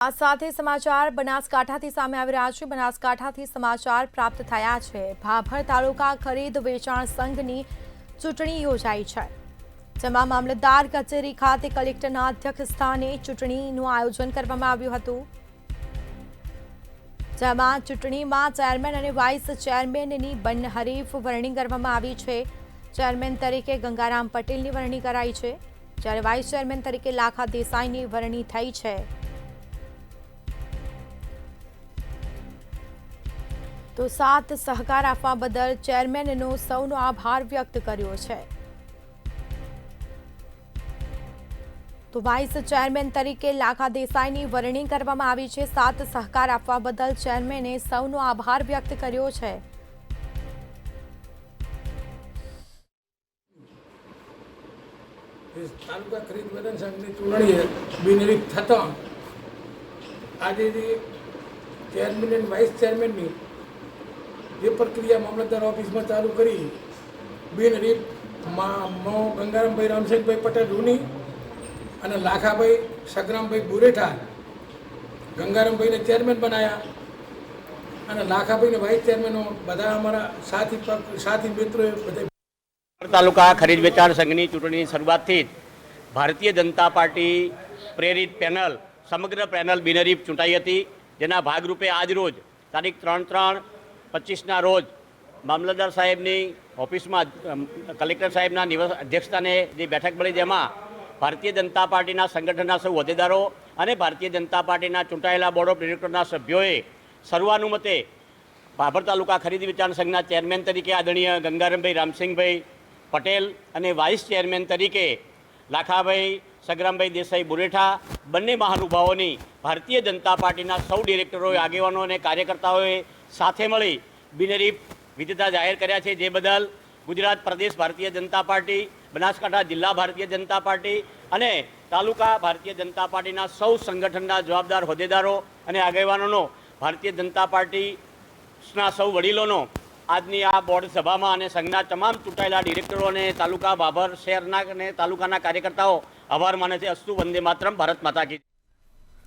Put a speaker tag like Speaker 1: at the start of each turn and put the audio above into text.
Speaker 1: આ સાથે સમાચાર બનાસકાંઠાથી સામે આવી રહ્યા છે। બનાસકાંઠાથી સમાચાર પ્રાપ્ત થયા છે। ભાભર તાલુકા ખરીદ વેચાણ સંઘની ચૂંટણી યોજાઈ છે, જેમાં મામલતદાર કચેરી ખાતે કલેક્ટરના અધ્યક્ષસ્થાને ચૂંટણીનું આયોજન કરવામાં આવ્યું હતું, જેમાં ચૂંટણીમાં ચેરમેન અને વાઇસ ચેરમેનની બિનહરીફ વરણી કરવામાં આવી છે। ચેરમેન તરીકે ગંગારામ પટેલની વરણી કરાઈ છે, જ્યારે વાઇસ ચેરમેન તરીકે લાખા દેસાઈની વરણી થઈ છે। તો સાથ સહકાર આપવા બદલ ચેરમેનનો સૌનો આભાર વ્યક્ત કર્યો છે। તો વાઇસ ચેરમેન તરીકે લાખા દેસાઈની વરણી કરવામાં આવી છે। સાથ સહકાર આપવા બદલ ચેરમેને સૌનો આભાર વ્યક્ત કર્યો છે।
Speaker 2: તાલુકા ખરીદ વેચાણ સંઘની ચૂંટણીએ બિનહરીફ થતા આજે ચેરમેન અને વાઇસ ચેરમેનની જે પ્રક્રિયા મામલતદાર ઓફિસમાં ચાલુ કરી બિનહરીફ ગંગારામભાઈ રામસિંહભાઈ પટેલ રૂની અને લાખાભાઈ સગરામભાઈ બુરેઠા ગંગારામભાઈને ચેરમેન બનાવ્યા અને લાખાભાઈને વાઇસ ચેરમેનો બધા અમારા સાથી મિત્રોએ બધા
Speaker 3: તાલુકા ખરીદ વેચાણ સંઘની ચૂંટણીની શરૂઆતથી જ ભારતીય જનતા પાર્ટી પ્રેરિત પેનલ સમગ્ર પેનલ બિનહરીફ ચૂંટાઈ હતી, જેના ભાગરૂપે આજ રોજ તારીખ 3/3/25ના રોજ મામલતદાર સાહેબની ઓફિસમાં કલેક્ટર સાહેબના અધ્યક્ષસ્થાને જે બેઠક મળી, જેમાં ભારતીય જનતા પાર્ટીના સંગઠનના સૌ હોદ્દેદારો અને ભારતીય જનતા પાર્ટીના ચૂંટાયેલા બોર્ડ ઓફ ડિરેક્ટરના સભ્યોએ સર્વાનુમતે ભાભર તાલુકા ખરીદ વેચાણ સંઘના ચેરમેન તરીકે આદરણીય ગંગારામભાઈ રામસિંહભાઈ પટેલ અને વાઇસ ચેરમેન તરીકે લાખાભાઈ સગરામભાઈ દેસાઈ બુરેઠા બંને મહાનુભાવોની ભારતીય જનતા પાર્ટીના સૌ ડિરેક્ટરોએ, આગેવાનો અને કાર્યકર્તાઓએ સાથે મળી બિનહરીફ વિજેતા જાહેર કર્યા છે, જે બદલ ગુજરાત પ્રદેશ ભારતીય જનતા પાર્ટી, બનાસકાંઠા જિલ્લા ભારતીય જનતા પાર્ટી અને તાલુકા ભારતીય જનતા પાર્ટીના સૌ સંગઠનના જવાબદાર હોદ્દેદારો અને આગેવાનોનો, ભારતીય જનતા પાર્ટીના સૌ વડીલોનો આજની આ બોર્ડ સભામાં અને સંઘના તમામ ચૂંટાયેલા ડિરેક્ટરો અને તાલુકા ભાભર શહેરના અને તાલુકાના કાર્યકર્તાઓ આભાર માને છે। અસ્તુ વંદે માતરમ, ભારત માતા કી।